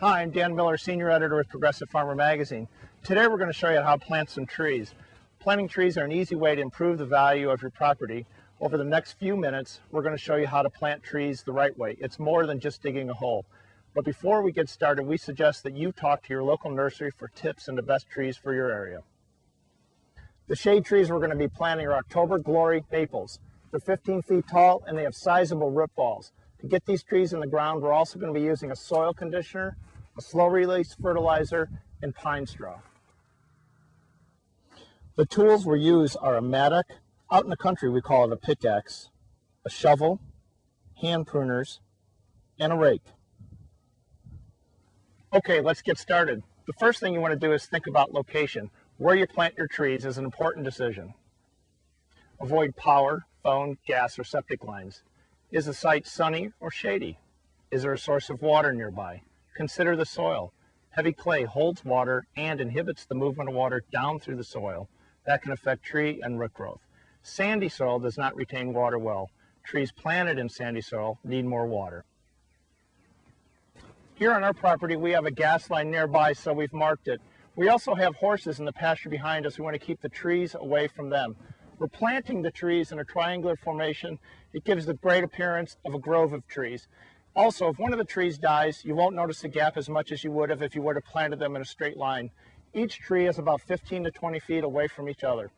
Hi, I'm Dan Miller, Senior Editor with Progressive Farmer Magazine. Today we're going to show you how to plant some trees. Planting trees are an easy way to improve the value of your property. Over the next few minutes, we're going to show you how to plant trees the right way. It's more than just digging a hole. But before we get started, we suggest that you talk to your local nursery for tips and the best trees for your area. The shade trees we're going to be planting are October Glory maples. They're 15 feet tall and they have sizable root balls. To get these trees in the ground, we're also going to be using a soil conditioner, a slow-release fertilizer, and pine straw. The tools we use are a mattock. Out in the country, we call it a pickaxe, a shovel, hand pruners, and a rake. Okay, let's get started. The first thing you want to do is think about location. Where you plant your trees is an important decision. Avoid power, phone, gas, or septic lines. Is the site sunny or shady? Is there a source of water nearby? Consider the soil. Heavy clay holds water and inhibits the movement of water down through the soil. That can affect tree and root growth. Sandy soil does not retain water well. Trees planted in sandy soil need more water. Here on our property, we have a gas line nearby, so we've marked it. We also have horses in the pasture behind us. We want to keep the trees away from them. We're planting the trees in a triangular formation. It gives the great appearance of a grove of trees. Also, if one of the trees dies, you won't notice the gap as much as you would have if you would have planted them in a straight line. Each tree is about 15 to 20 feet away from each other.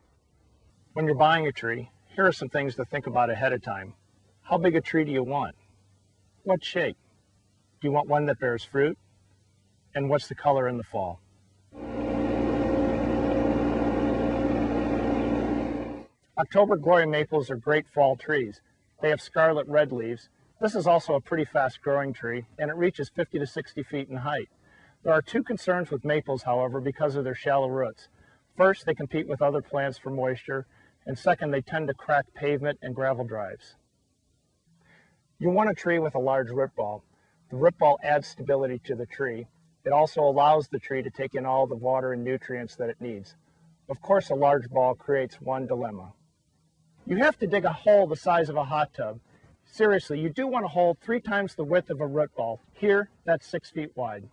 When you're buying a tree, here are some things to think about ahead of time. How big a tree do you want? What shape? Do you want one that bears fruit? And what's the color in the fall? October Glory maples are great fall trees. They have scarlet red leaves. This is also a pretty fast growing tree, and it reaches 50 to 60 feet in height. There are two concerns with maples, however, because of their shallow roots. First, they compete with other plants for moisture, and second, they tend to crack pavement and gravel drives. You want a tree with a large root ball. The root ball adds stability to the tree. It also allows the tree to take in all the water and nutrients that it needs. Of course, a large ball creates one dilemma. You have to dig a hole the size of a hot tub. Seriously, you do want a hole 3 times the width of a root ball. Here, that's 6 feet wide.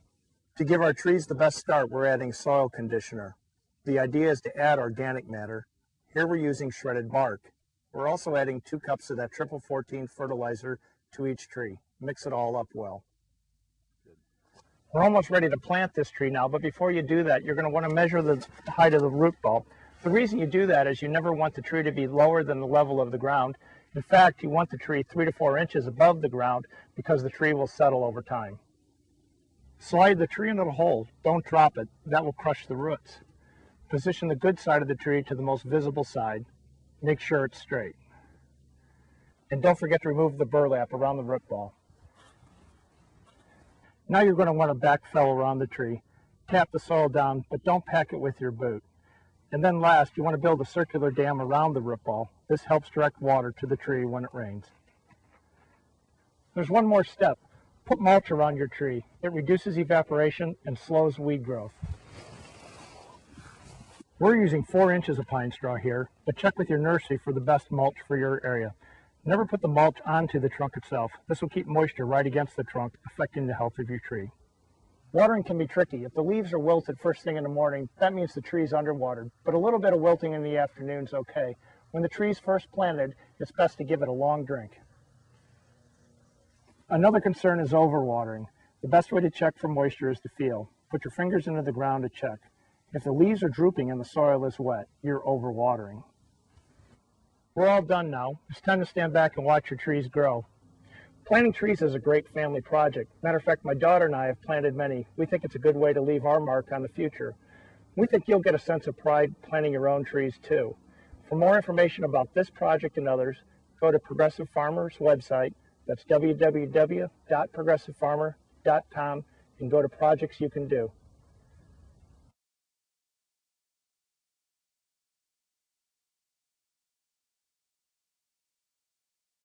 To give our trees the best start, we're adding soil conditioner. The idea is to add organic matter. Here we're using shredded bark. We're also adding 2 cups of that triple 14 fertilizer to each tree. Mix it all up well. We're almost ready to plant this tree now, but before you do that, you're going to want to measure the height of the root ball. The reason you do that is you never want the tree to be lower than the level of the ground. In fact, you want the tree 3 to 4 inches above the ground because the tree will settle over time. Slide the tree into the hole. Don't drop it. That will crush the roots. Position the good side of the tree to the most visible side. Make sure it's straight. And don't forget to remove the burlap around the root ball. Now you're going to want to backfill around the tree. Tap the soil down, but don't pack it with your boot. And then last, you want to build a circular dam around the root ball. This helps direct water to the tree when it rains. There's one more step. Put mulch around your tree. It reduces evaporation and slows weed growth. We're using 4 inches of pine straw here, but check with your nursery for the best mulch for your area. Never put the mulch onto the trunk itself. This will keep moisture right against the trunk, affecting the health of your tree. Watering can be tricky. If the leaves are wilted first thing in the morning, that means the tree is underwatered, but a little bit of wilting in the afternoon is okay. When the tree is first planted, it's best to give it a long drink. Another concern is overwatering. The best way to check for moisture is to feel. Put your fingers into the ground to check. If the leaves are drooping and the soil is wet, you're overwatering. We're all done now. It's time to stand back and watch your trees grow. Planting trees is a great family project. Matter of fact, my daughter and I have planted many. We think it's a good way to leave our mark on the future. We think you'll get a sense of pride planting your own trees too. For more information about this project and others, go to Progressive Farmer's website. That's www.progressivefarmer.com, and go to Projects You Can Do.